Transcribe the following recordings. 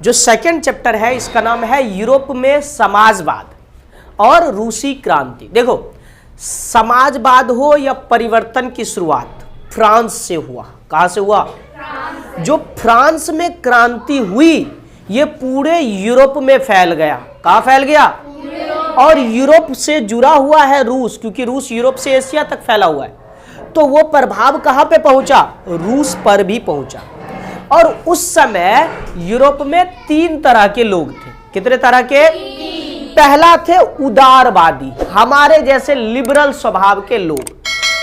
जो second chapter है इसका नाम है यूरोप में समाजवाद और रूसी क्रांति। देखो, समाजवाद हो या परिवर्तन की शुरुआत फ्रांस से हुआ। कहां से हुआ? जो फ्रांस में क्रांति हुई ये पूरे यूरोप में फैल गया। कहां फैल गया? और यूरोप से जुड़ा हुआ है रूस, क्योंकि रूस यूरोप से एशिया तक फैला हुआ है। तो वो प्रभाव कहां पे पहुंचा? रूस पर भी पहुंचा। और उस समय यूरोप में 3 तरह के लोग थे। कितने तरह के? पहला थे उदारवादी, हमारे जैसे लिबरल स्वभाव के लोग।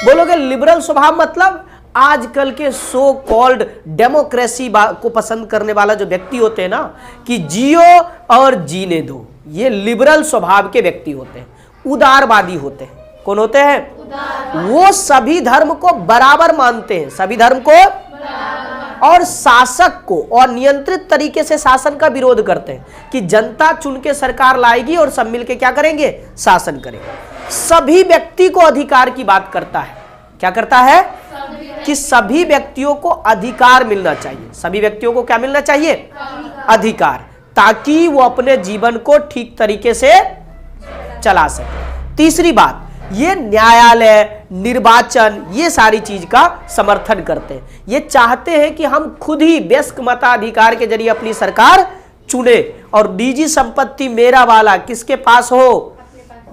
बोलोगे लिबरल स्वभाव मतलब आजकल के सो कॉल्ड डेमोक्रेसी को पसंद करने वाला जो व्यक्ति होते हैं ना, कि जियो और जीने दो, ये लिबरल स्वभाव के व्यक्ति होते हैं, उदारवादी होते हैं। कौन होते हैं? वो सभी धर्म को बराबर मानते हैं, सभी धर्म को, और शासक को और नियंत्रित तरीके से शासन का विरोध करते हैं कि जनता चुन के सरकार लाएगी और सब मिलके क्या करेंगे? शासन करेंगे। सभी व्यक्ति को अधिकार की बात करता है। क्या करता है? कि सभी व्यक्तियों को अधिकार मिलना चाहिए। सभी व्यक्तियों को क्या मिलना चाहिए? अधिकार, ताकि वो अपने जीवन को ठीक तरीके से चला सके। तीसरी बात, ये न्यायालय, निर्वाचन, ये सारी चीज का समर्थन करते हैं। ये चाहते हैं कि हम खुद ही वयस्क मताधिकार के जरिए अपनी सरकार चुने और निजी संपत्ति मेरा वाला किसके पास हो?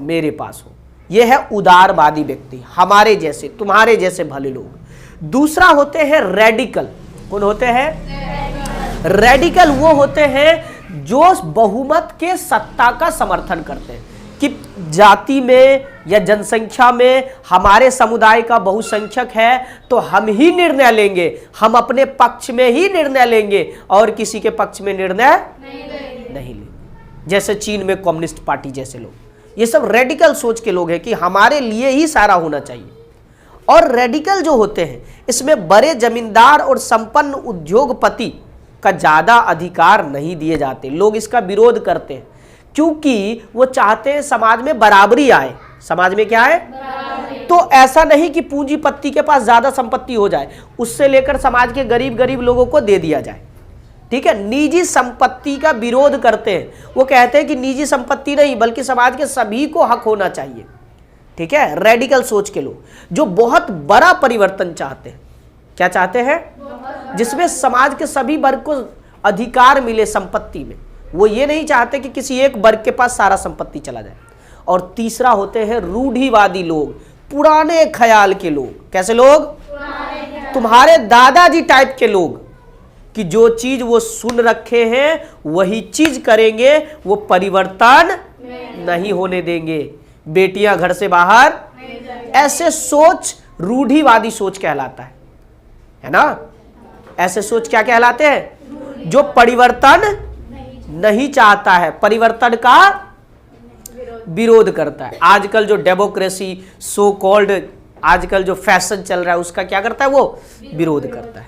मेरे पास हो। ये है उदारवादी व्यक्ति, हमारे जैसे, तुम्हारे जैसे भले लोग। दूसरा होते हैं रेडिकल। कौन होते हैं? रेडिकल वो होते हैं जो बहुमत के सत्ता का समर्थन करते हैं कि जाति में या जनसंख्या में हमारे समुदाय का बहुसंख्यक है तो हम ही निर्णय लेंगे, हम अपने पक्ष में ही निर्णय लेंगे और किसी के पक्ष में निर्णय नहीं लेंगे। जैसे चीन में कम्युनिस्ट पार्टी जैसे लोग, ये सब रेडिकल सोच के लोग हैं कि हमारे लिए ही सारा होना चाहिए। और रेडिकल जो होते हैं इसमें बड़े जमींदार और संपन्न उद्योगपति का ज्यादा अधिकार नहीं दिए जाते। लोग इसका विरोध करते हैं क्योंकि वो चाहते हैं समाज में बराबरी आए। समाज में क्या है? तो ऐसा नहीं कि पूंजीपति के पास ज्यादा संपत्ति हो जाए, उससे लेकर समाज के गरीब गरीब लोगों को दे दिया जाए। ठीक है, निजी संपत्ति का विरोध करते हैं। वो कहते हैं कि निजी संपत्ति नहीं बल्कि समाज के सभी को हक होना चाहिए। ठीक है, रेडिकल सोच के लोग जो बहुत बड़ा परिवर्तन चाहते हैं। क्या चाहते हैं? जिसमें समाज के सभी वर्ग को अधिकार मिले संपत्ति में। वो ये नहीं चाहते कि किसी एक वर्ग के पास सारा संपत्ति चला जाए। और तीसरा होते हैं रूढ़िवादी लोग, पुराने ख्याल के लोग। कैसे लोग? तुम्हारे दादाजी टाइप के लोग, कि जो चीज वो सुन रखे हैं वही चीज करेंगे, वो परिवर्तन नहीं होने देंगे, बेटियां घर से बाहर, ऐसे सोच रूढ़िवादी सोच कहलाता है ना? ऐसे सोच क्या कहलाते हैं? जो परिवर्तन नहीं चाहता है, परिवर्तन का विरोध करता है। आजकल जो डेमोक्रेसी सो कॉल्ड आजकल जो फैशन चल रहा है उसका क्या करता है? वो विरोध करता है।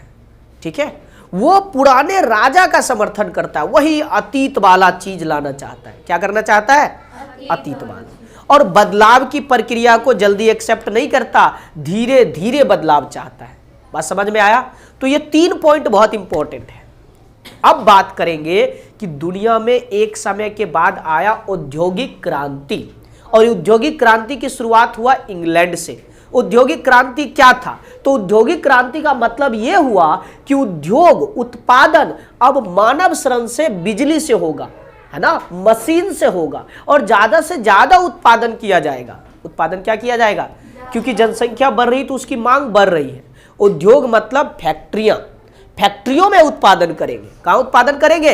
ठीक है, वो पुराने राजा का समर्थन करता है, वही अतीत वाला चीज लाना चाहता है। क्या करना चाहता है? अतीत वाला। और बदलाव की प्रक्रिया को जल्दी एक्सेप्ट नहीं करता, धीरे धीरे बदलाव चाहता है। बात समझ में आया? तो ये 3 पॉइंट बहुत इंपॉर्टेंट है। अब बात करेंगे कि दुनिया में एक समय के बाद आया औद्योगिक क्रांति, और औद्योगिक क्रांति की शुरुआत हुआ इंग्लैंड से। औद्योगिक क्रांति क्या था? तो औद्योगिक क्रांति का मतलब यह हुआ कि उद्योग उत्पादन अब मानव श्रम से, बिजली से होगा, है ना, मशीन से होगा, और ज्यादा से ज्यादा उत्पादन किया जाएगा। उत्पादन क्या किया जाएगा? क्योंकि जनसंख्या बढ़ रही तो उसकी मांग बढ़ रही है। उद्योग मतलब फैक्ट्रियां, फैक्ट्रियों में उत्पादन करेंगे। कहां उत्पादन करेंगे?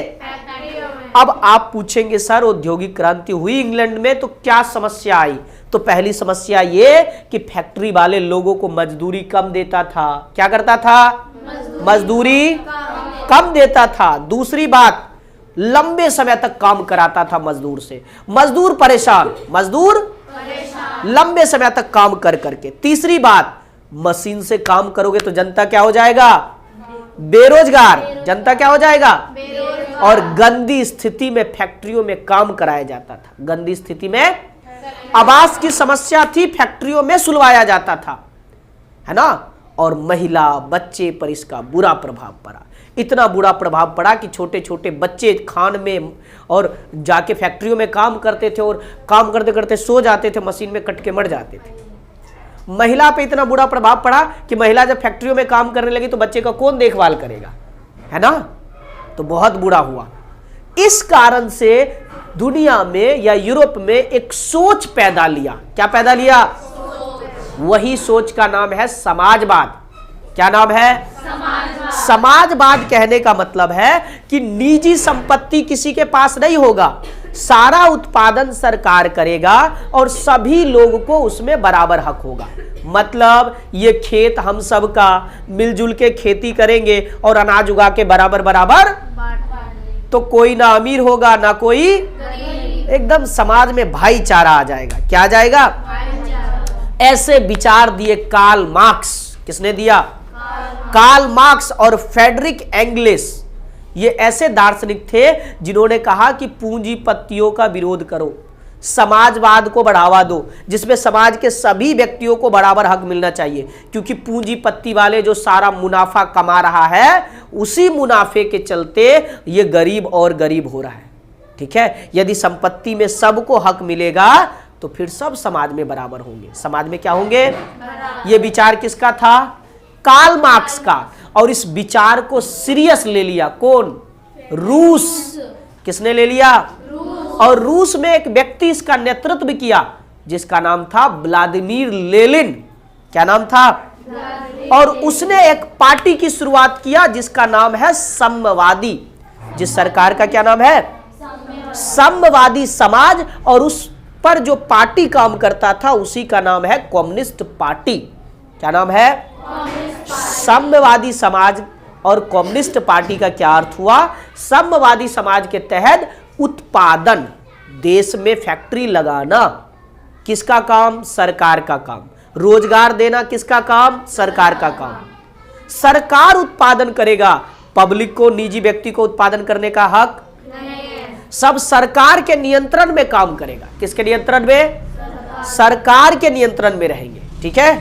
अब आप पूछेंगे सर औद्योगिक क्रांति हुई इंग्लैंड में तो क्या समस्या आई? तो पहली समस्या ये कि फैक्ट्री वाले लोगों को मजदूरी कम देता था। क्या करता था? मजदूरी कम देता था। दूसरी बात, लंबे समय तक काम कराता था मजदूर से, मजदूर परेशान, लंबे समय तक काम कर करके। तीसरी बात, मशीन से काम करोगे तो जनता क्या हो जाएगा? बेरोजगार। जनता क्या हो जाएगा? और गंदी स्थिति में फैक्ट्रियों में काम कराया जाता था। गंदी स्थिति में आवास की समस्या थी, फैक्ट्रियों में सुलवाया जाता था, है ना? और महिला, बच्चे पर इसका बुरा प्रभाव पड़ा। इतना बुरा प्रभाव पड़ा कि छोटे छोटे बच्चे खान में और जाके फैक्ट्रियों में काम करते थे और काम करते करते सो जाते थे, मशीन में कट के मर जाते थे। महिला पे इतना बुरा प्रभाव पड़ा कि महिला जब फैक्ट्रियों में काम करने लगी तो बच्चे का कौन देखभाल करेगा, है ना। तो बहुत बुरा हुआ। इस कारण से दुनिया में या यूरोप में एक सोच पैदा लिया। क्या पैदा लिया? वही सोच का नाम है समाजवाद। क्या नाम है? समाजवाद कहने का मतलब है कि निजी संपत्ति किसी के पास नहीं होगा, सारा उत्पादन सरकार करेगा और सभी लोगों को उसमें बराबर हक होगा। मतलब ये खेत हम सब का, मिलजुल के खेती करेंगे और अनाज उगा के बराबर बराबर, तो कोई ना अमीर होगा ना कोई, एकदम समाज में भाईचारा आ जाएगा। क्या आ जाएगा? ऐसे विचार दिए कार्ल मार्क्स। किसने दिया? कार्ल मार्क्स और फ्रेडरिक एंगेल्स। ये ऐसे दार्शनिक थे जिन्होंने कहा कि पूंजीपतियों का विरोध करो, समाजवाद को बढ़ावा दो, जिसमें समाज के सभी व्यक्तियों को बराबर हक मिलना चाहिए, क्योंकि पूंजीपति वाले जो सारा मुनाफा कमा रहा है, उसी मुनाफे के चलते ये गरीब और गरीब हो रहा है। ठीक है, यदि संपत्ति में सबको हक मिलेगा तो फिर सब समाज में बराबर होंगे। समाज में क्या होंगे? ये विचार किसका था? कार्ल मार्क्स का। और इस विचार को सीरियस ले लिया कौन? रूस। किसने ले लिया? और रूस में एक व्यक्ति इसका नेतृत्व किया जिसका नाम था व्लादिमीर लेनिन। क्या नाम था? और उसने एक पार्टी की शुरुआत किया जिसका नाम है साम्यवादी। जिस सरकार का क्या नाम है? साम्यवादी समाज। और उस पर जो पार्टी काम करता था उसी का नाम है कम्युनिस्ट पार्टी। क्या नाम है? साम्यवादी समाज और कम्युनिस्ट पार्टी का क्या अर्थ हुआ? साम्यवादी समाज के तहत उत्पादन, देश में फैक्ट्री लगाना किसका काम? सरकार का काम। रोजगार देना किसका काम? सरकार का काम। सरकार उत्पादन करेगा, पब्लिक को, निजी व्यक्ति को उत्पादन करने का हक सब सरकार के नियंत्रण में काम करेगा। किसके नियंत्रण में? सरकार के नियंत्रण में रहेंगे। ठीक है,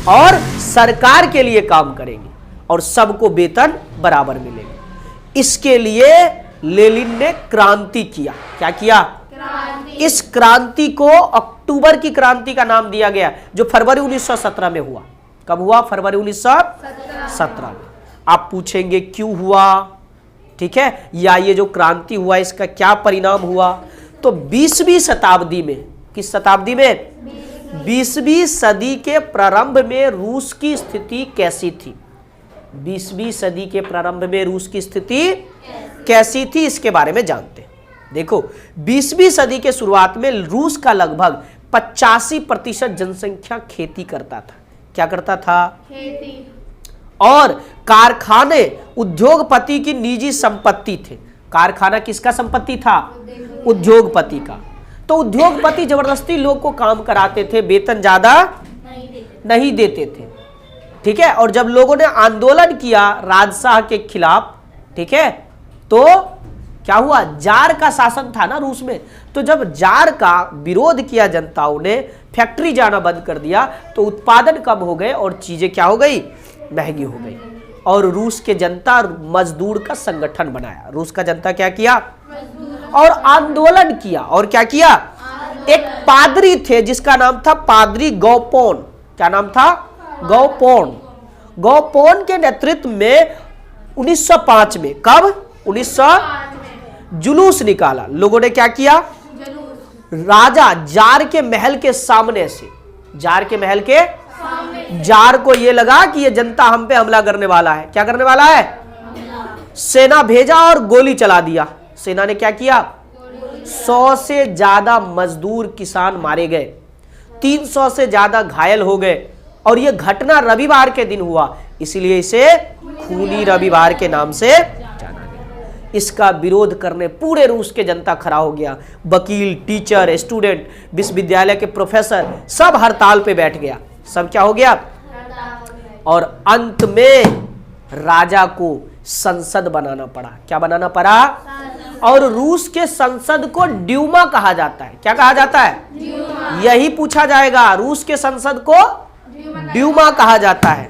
और सरकार के लिए काम करेंगे और सबको वेतन बराबर मिलेगा। इसके लिए लेनिन ने क्रांति किया। क्या किया? इस क्रांति को अक्टूबर की क्रांति का नाम दिया गया, जो फरवरी 1917 में हुआ। कब हुआ? फरवरी 1917 में। आप पूछेंगे क्यों हुआ? ठीक है, या ये जो क्रांति हुआ इसका क्या परिणाम हुआ? तो 20वीं शताब्दी में, किस शताब्दी में? 20वीं सदी के प्रारंभ में रूस की स्थिति कैसी थी? 20वीं सदी के प्रारंभ में रूस की स्थिति कैसी थी, इसके बारे में जानते हैं। देखो, 20वीं सदी के शुरुआत में रूस का लगभग 85% जनसंख्या खेती करता था। क्या करता था? खेती। और कारखाने उद्योगपति की निजी संपत्ति थे। कारखाना किसका संपत्ति था? उद्योगपति का। तो उद्योगपति जबरदस्ती लोग को काम कराते थे, वेतन ज्यादा नहीं देते थे। ठीक है, और जब लोगों ने आंदोलन किया राजशाह के खिलाफ, ठीक है, तो क्या हुआ? जार का शासन था ना रूस में, तो जब जार का विरोध किया जनताओं ने, फैक्ट्री जाना बंद कर दिया, तो उत्पादन कम हो गए और चीजें क्या हो गई? महंगी हो गई। और रूस के जनता मजदूर का संगठन बनाया। रूस का जनता क्या किया? और आंदोलन किया। और क्या किया? एक पादरी थे जिसका नाम था पादरी गौपोन। क्या नाम था? गौपोन। गौपोन के नेतृत्व में 1905 में, कब? 1900 जुलूस निकाला। लोगों ने क्या किया? राजा जार के महल के सामने से, जार के महल के जार को ये लगा कि ये जनता हम पे हमला करने वाला है। क्या करने वाला है? सेना भेजा और गोली चला दिया। सेना ने क्या किया? 100 से ज्यादा मजदूर किसान मारे गए, 300 से ज्यादा घायल हो गए। और यह घटना रविवार के दिन हुआ, इसलिए इसे खूनी रविवार के नाम से जाना गया। इसका विरोध करने पूरे रूस के जनता खड़ा हो गया। वकील, टीचर, स्टूडेंट, विश्वविद्यालय के प्रोफेसर सब हड़ताल पे बैठ गया। सब क्या हो गया? और अंत में राजा को संसद बनाना पड़ा। क्या बनाना पड़ा? और रूस के संसद को ड्यूमा कहा जाता है। क्या कहा जाता है? यही पूछा जाएगा, रूस के संसद को ड्यूमा कहा जाता है।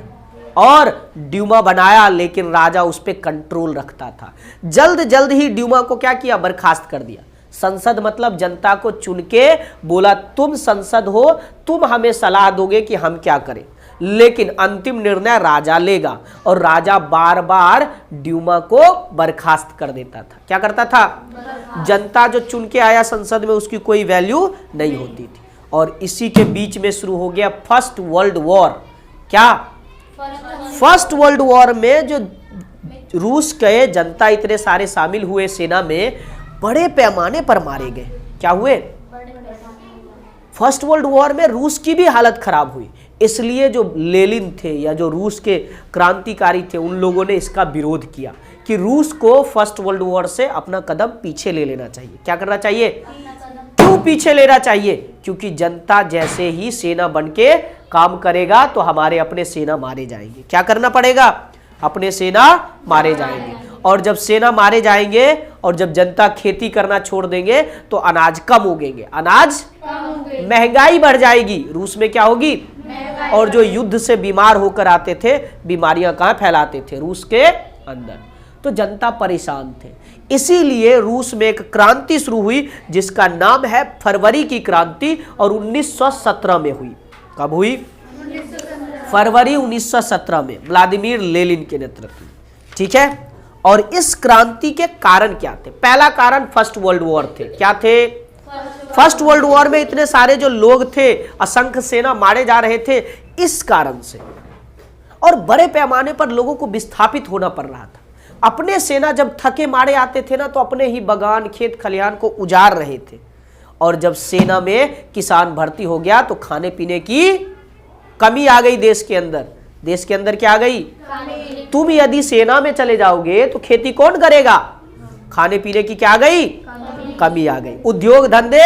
और ड्यूमा बनाया, लेकिन राजा उस पर कंट्रोल रखता था। जल्द जल्द ही ड्यूमा को क्या किया, बर्खास्त कर दिया। संसद मतलब जनता को चुन के बोला तुम संसद हो, तुम हमें सलाह दोगे कि हम क्या करें, लेकिन अंतिम निर्णय राजा लेगा। और राजा बार बार ड्यूमा को बर्खास्त कर देता था। क्या करता था, जनता जो चुन के आया संसद में उसकी कोई वैल्यू नहीं होती थी। और इसी के बीच में शुरू हो गया फर्स्ट वर्ल्ड वॉर। क्या, फर्स्ट वर्ल्ड वॉर में जो रूस के जनता इतने सारे शामिल हुए सेना में, बड़े पैमाने पर मारे गए। क्या हुए, फर्स्ट वर्ल्ड वॉर में रूस की भी हालत खराब हुई। इसलिए जो लेनिन थे या जो रूस के क्रांतिकारी थे, उन लोगों ने इसका विरोध किया कि रूस को फर्स्ट वर्ल्ड वॉर से अपना कदम पीछे ले लेना चाहिए। क्या करना चाहिए, क्यों पीछे लेना चाहिए, क्योंकि जनता जैसे ही सेना बनके काम करेगा तो हमारे अपने सेना मारे जाएंगे। क्या करना पड़ेगा, अपने सेना मारे जाएंगे। और जब सेना मारे जाएंगे और जब जनता खेती करना छोड़ देंगे तो अनाज कम उगेंगे, अनाज महंगाई बढ़ जाएगी, रूस में क्या होगी। और जो युद्ध से बीमार होकर आते थे, बीमारियां कहां फैलाते थे, रूस के अंदर। तो जनता परेशान थे। इसीलिए रूस में एक क्रांति शुरू हुई जिसका नाम है फरवरी की क्रांति, और 1917 में हुई। कब हुई, फरवरी 1917 में, व्लादिमीर लेनिन के नेतृत्व में। ठीक है। और इस क्रांति के कारण क्या थे, पहला कारण फर्स्ट वर्ल्ड वॉर थे। क्या थे, फर्स्ट वर्ल्ड वॉर में इतने सारे जो लोग थे, असंख्य सेना मारे जा रहे थे इस कारण से, और बड़े पैमाने पर लोगों को विस्थापित होना पड़ रहा था। अपने सेना जब थके मारे आते थे ना, तो अपने ही बगान खेत खलिहान को उजाड़ रहे थे। और जब सेना में किसान भर्ती हो गया तो खाने पीने की कमी आ गई देश के अंदर। देश के अंदर क्या आ गई, तुम यदि सेना में चले जाओगे तो खेती कौन करेगा, खाने पीने की क्या आ गई, कमी आ गई। उद्योग धंधे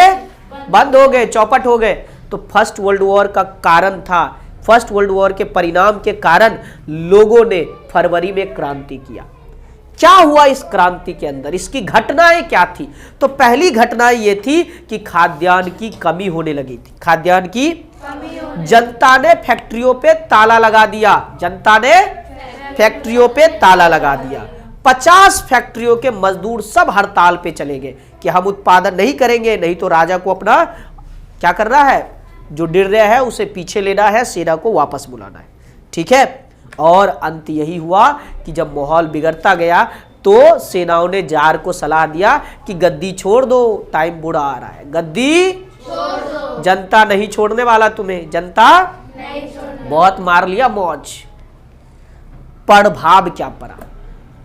बंद हो गए, चौपट हो गए। तो फर्स्ट वर्ल्ड वॉर का कारण था, फर्स्ट वर्ल्ड वॉर के परिणाम के कारण लोगों ने फरवरी में क्रांति किया। क्या हुआ इस क्रांति के अंदर, इसकी घटनाएं क्या थी। तो पहली घटना ये थी कि खाद्यान्न की कमी होने लगी थी। खाद्यान्न की, जनता ने फैक्ट्रियों पे ताला लगा दिया, जनता ने फैक्ट्रियों पे ताला लगा दिया। 50 फैक्ट्रियों के मजदूर सब हड़ताल पे चले गए कि हम उत्पादन नहीं करेंगे, नहीं तो राजा को अपना क्या करना है, जो निर्णय है उसे पीछे लेना है, सेना को वापस बुलाना है। ठीक है। और अंत यही हुआ कि जब माहौल बिगड़ता गया तो सेनाओं ने जार को सलाह दिया कि गद्दी छोड़ दो, टाइम बुरा आ रहा है, गद्दी छोड़ दो। जनता नहीं छोड़ने वाला तुम्हें, जनता नहीं छोड़ने, बहुत मार लिया मौज। प्रभाव क्या पड़ा,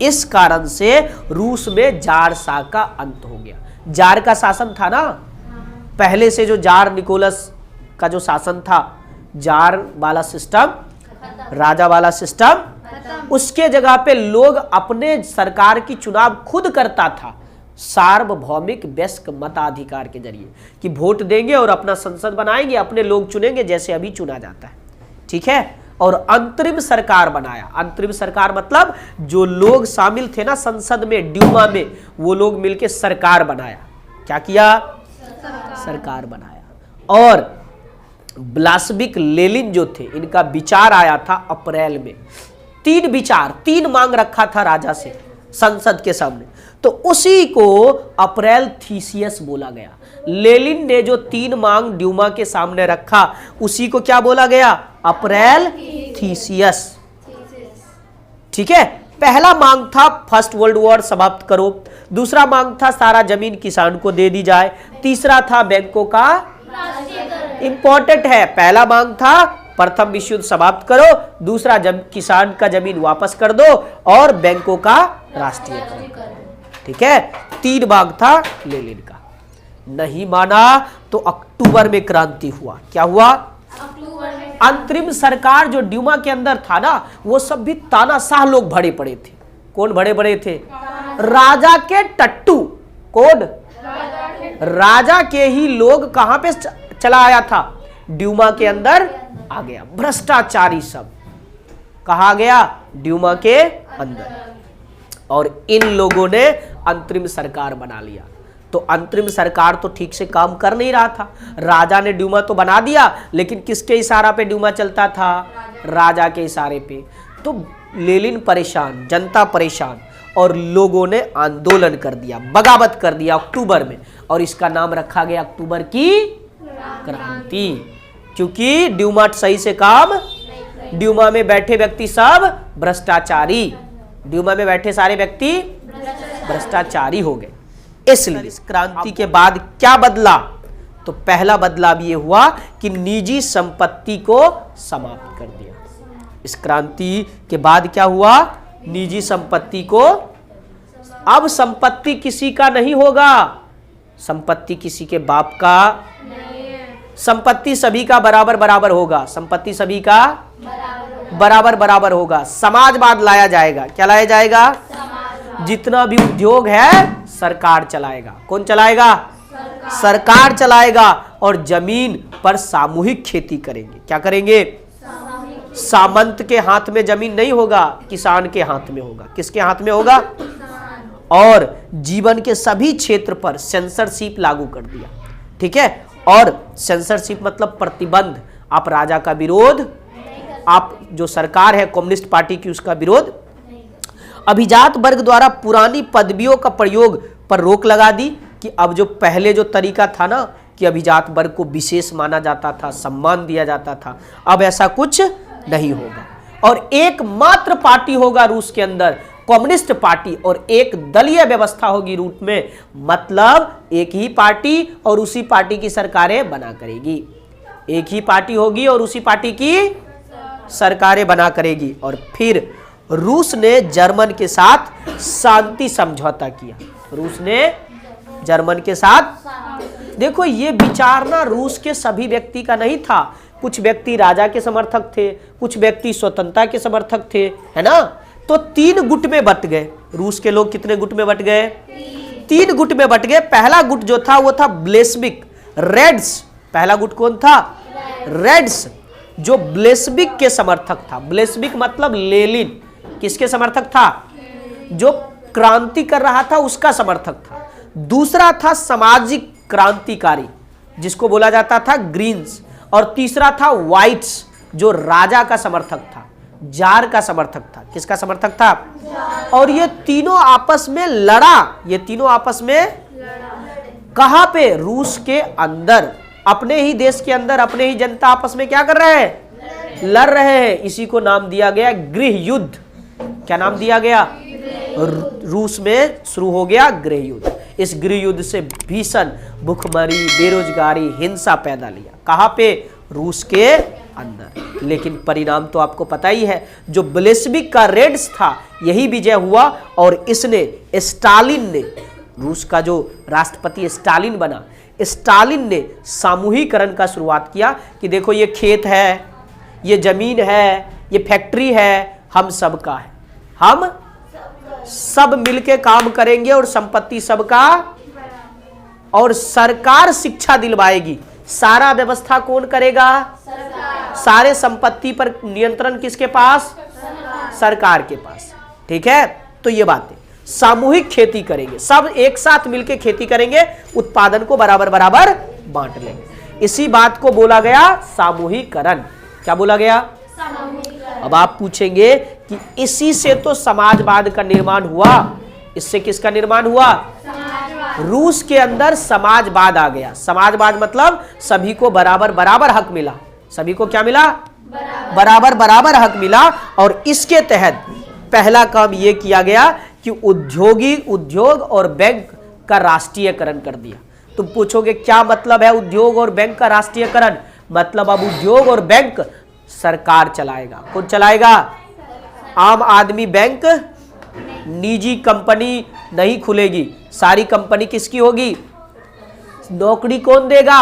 इस कारण से रूस में जार शाह का अंत हो गया। जार का शासन था ना, पहले से जो जार निकोलस का जो शासन था, जार वाला सिस्टम, राजा वाला सिस्टम, उसके जगह पे लोग अपने सरकार की चुनाव खुद करता था, सार्वभौमिक वयस्क मताधिकार के जरिए, कि वोट देंगे और अपना संसद बनाएंगे, अपने लोग चुनेंगे जैसे अभी चुना जाता है। ठीक है। और अंतरिम सरकार बनाया। अंतरिम सरकार मतलब जो लोग शामिल थे ना संसद में, ड्यूमा में, वो लोग मिलकर सरकार बनाया। क्या किया, सरकार बनाया। और ब्लासविक लेनिन जो थे, इनका विचार आया था अप्रैल में। 3 विचार, 3 मांग रखा था राजा से संसद के सामने, तो उसी को अप्रैल थीसियस बोला गया। लेनिन ने जो 3 मांग ड्यूमा के सामने रखा, उसी को क्या बोला गया, अप्रैल थीसियस। ठीक है। पहला मांग था फर्स्ट वर्ल्ड वॉर समाप्त करो, दूसरा मांग था सारा जमीन किसान को दे दी जाए, तीसरा था बैंकों का, इंपॉर्टेंट है, पहला मांग था प्रथम विश्व युद्ध समाप्त करो, दूसरा किसान का जमीन वापस कर दो, और बैंकों का राष्ट्रीयकरण। ठीक है। 3 मांग था लेनिन का। नहीं माना तो अक्टूबर में क्रांति हुआ। क्या हुआ, अंतरिम सरकार जो ड्यूमा के अंदर था ना, वो सब भी तानाशाह लोग भरे पड़े थे। कौन भरे पड़े थे, राजा के टट्टू। कौन, राजा के ही लोग कहां पे चला आया था, ड्यूमा के अंदर आ गया। भ्रष्टाचारी सब कहा गया, ड्यूमा के अंदर। और इन लोगों ने अंतरिम सरकार बना लिया। तो अंतरिम सरकार तो ठीक से काम कर नहीं रहा था। राजा ने ड्यूमा तो बना दिया, लेकिन किसके इशारा पे ड्यूमा चलता था, राजा के इशारे पे। तो लेनिन परेशान, जनता परेशान, और लोगों ने आंदोलन कर दिया, बगावत कर दिया अक्टूबर में, और इसका नाम रखा गया अक्टूबर की क्रांति। क्योंकि ड्यूमा सही से काम, ड्यूमा में बैठे व्यक्ति सब भ्रष्टाचारी, ड्यूमा में बैठे सारे व्यक्ति भ्रष्टाचारी हो गए। इसलिए इस क्रांति के बाद क्या बदला? तो पहला बदलाव ये हुआ कि निजी संपत्ति को समाप्त कर दिया। इस क्रांति के बाद क्या हुआ? निजी संपत्ति को, अब संपत्ति किसी का नहीं होगा, संपत्ति किसी के बाप का, संपत्ति सभी का बराबर बराबर होगा, संपत्ति सभी का बराबर बराबर होगा। समाजवाद लाया जाएगा। क्या लाया जाएगा? जितना भी उद्योग है सरकार चलाएगा। कौन चलाएगा? सरकार चलाएगा। और जमीन पर सामूहिक खेती करेंगे। क्या करेंगे? सामंत के हाथ में जमीन नहीं होगा, किसान के हाथ में होगा। किसके हाथ में होगा? और जीवन के सभी क्षेत्र पर सेंसरशिप लागू कर दिया। ठीक है, और सेंसरशिप मतलब प्रतिबंध। आप राजा का विरोध, आप जो सरकार है कम्युनिस्ट पार्टी की, उसका विरोध। अभिजात वर्ग द्वारा पुरानी पदवियों का प्रयोग पर रोक लगा दी कि अब जो पहले जो तरीका था ना कि अभिजात वर्ग को विशेष माना जाता था, सम्मान दिया जाता था, अब ऐसा कुछ नहीं होगा। और एकमात्र पार्टी होगा रूस के अंदर, कम्युनिस्ट पार्टी, और एक दलीय व्यवस्था होगी रूस में। मतलब एक ही पार्टी और उसी पार्टी की सरकारें बना करेगी। एक ही पार्टी होगी और उसी पार्टी की सरकारें बना करेगी। और फिर रूस ने जर्मन के साथ शांति समझौता किया। रूस ने जर्मन के साथ, देखो ये विचार ना रूस के सभी व्यक्ति का नहीं था। कुछ व्यक्ति राजा के समर्थक थे, कुछ व्यक्ति स्वतंत्रता के समर्थक थे, है ना। तो 3 गुट में बट गए। रूस के लोग कितने गुट में बट गए? 3 गुट में बट गए। पहला गुट जो था वो था ब्लेस्विक, रेड्स। पहला गुट कौन था? रेड्स, जो ब्लेस्विक के समर्थक था। ब्लेस्विक मतलब लेनिन, किसके समर्थक था? जो क्रांति कर रहा था उसका समर्थक था। दूसरा था सामाजिक क्रांतिकारी, जिसको बोला जाता था ग्रीन्स। और तीसरा था व्हाइट्स, जो राजा का समर्थक था, जार का समर्थक था। किसका समर्थक था? और ये तीनों आपस में लड़ा। ये तीनों आपस में कहां पे? रूस के अंदर, अपने ही देश के अंदर, अपने ही जनता आपस में क्या कर रहे हैं? लड़ रहे हैं। इसी को नाम दिया गया गृह युद्ध। क्या नाम दिया गया? रूस में शुरू हो गया गृह युद्ध। इस गृह युद्ध से भीषण भूखमरी, बेरोजगारी, हिंसा पैदा लिया। कहां पे? रूस के अंदर। लेकिन परिणाम तो आपको पता ही है। जो ब्लेस्विक का रेड्स था, यही विजय हुआ। और इसने, स्टालिन ने, रूस का जो राष्ट्रपति स्टालिन बना, स्टालिन ने सामूहिकरण का शुरुआत किया कि देखो ये खेत है, ये जमीन है, ये फैक्ट्री है, हम सबका है, हम सब मिलके काम करेंगे और संपत्ति सबका। और सरकार शिक्षा दिलवाएगी। सारा व्यवस्था कौन करेगा? सारे संपत्ति पर नियंत्रण किसके पास? सरकार के पास। ठीक है, तो ये बातें, सामूहिक खेती करेंगे, सब एक साथ मिलके खेती करेंगे, उत्पादन को बराबर बराबर बांट लेंगे। इसी बात को बोला गया सामूहिकरण। क्या बोला गया? अब आप पूछेंगे कि इसी से तो समाजवाद का निर्माण हुआ। इससे किसका निर्माण हुआ? रूस के अंदर समाजवाद आ गया। समाजवाद मतलब सभी को बराबर बराबर हक मिला। सभी को क्या मिला? बराबर बराबर हक मिला। और इसके तहत पहला काम यह किया गया कि उद्योग और बैंक का राष्ट्रीयकरण कर दिया। तुम पूछोगे क्या मतलब है उद्योग और बैंक का राष्ट्रीयकरण? मतलब अब उद्योग और बैंक सरकार चलाएगा। कौन चलाएगा? आम आदमी बैंक, निजी कंपनी नहीं खुलेगी। सारी कंपनी किसकी होगी? नौकरी कौन देगा?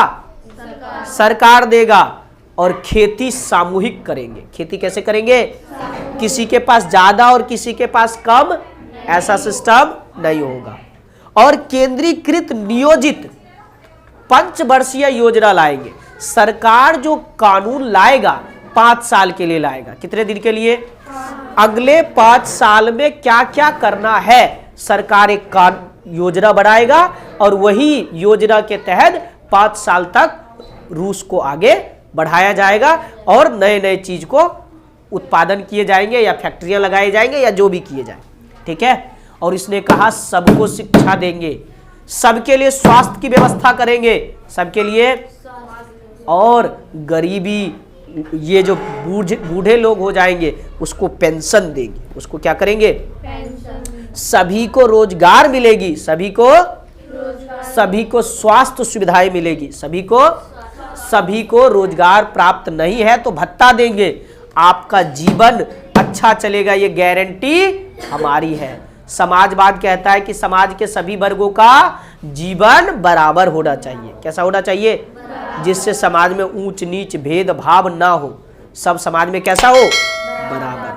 सरकार देगा। और खेती सामूहिक करेंगे। खेती कैसे करेंगे? किसी के पास ज्यादा और किसी के पास कम, ऐसा सिस्टम नहीं होगा। और केंद्रीकृत नियोजित 5 वर्षीय योजना लाएंगे। सरकार जो कानून लाएगा 5 साल के लिए लाएगा। कितने दिन के लिए? अगले 5 साल में क्या क्या करना है, सरकार एक योजना बनाएगा। और वही योजना के तहत 5 साल तक रूस को आगे बढ़ाया जाएगा और नए नए चीज को उत्पादन किए जाएंगे या फैक्ट्रियां लगाए जाएंगे या जो भी किए जाए, ठीक है। और इसने कहा सबको शिक्षा देंगे, सबके लिए स्वास्थ्य की व्यवस्था करेंगे, सबके लिए, और गरीबी, ये जो बूढ़े लोग हो जाएंगे उसको पेंशन देंगे, उसको क्या करेंगे, सभी को रोजगार मिलेगी, सभी को स्वास्थ्य सुविधाएं मिलेगी, सभी को रोजगार प्राप्त नहीं है तो भत्ता देंगे, आपका जीवन अच्छा चलेगा, ये गारंटी हमारी है। समाजवाद कहता है कि समाज के सभी वर्गों का जीवन बराबर होना चाहिए। कैसा होना चाहिए? जिससे समाज में ऊंच नीच भेदभाव ना हो, सब समाज में कैसा हो, बराबर।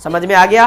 समझ में आ गया?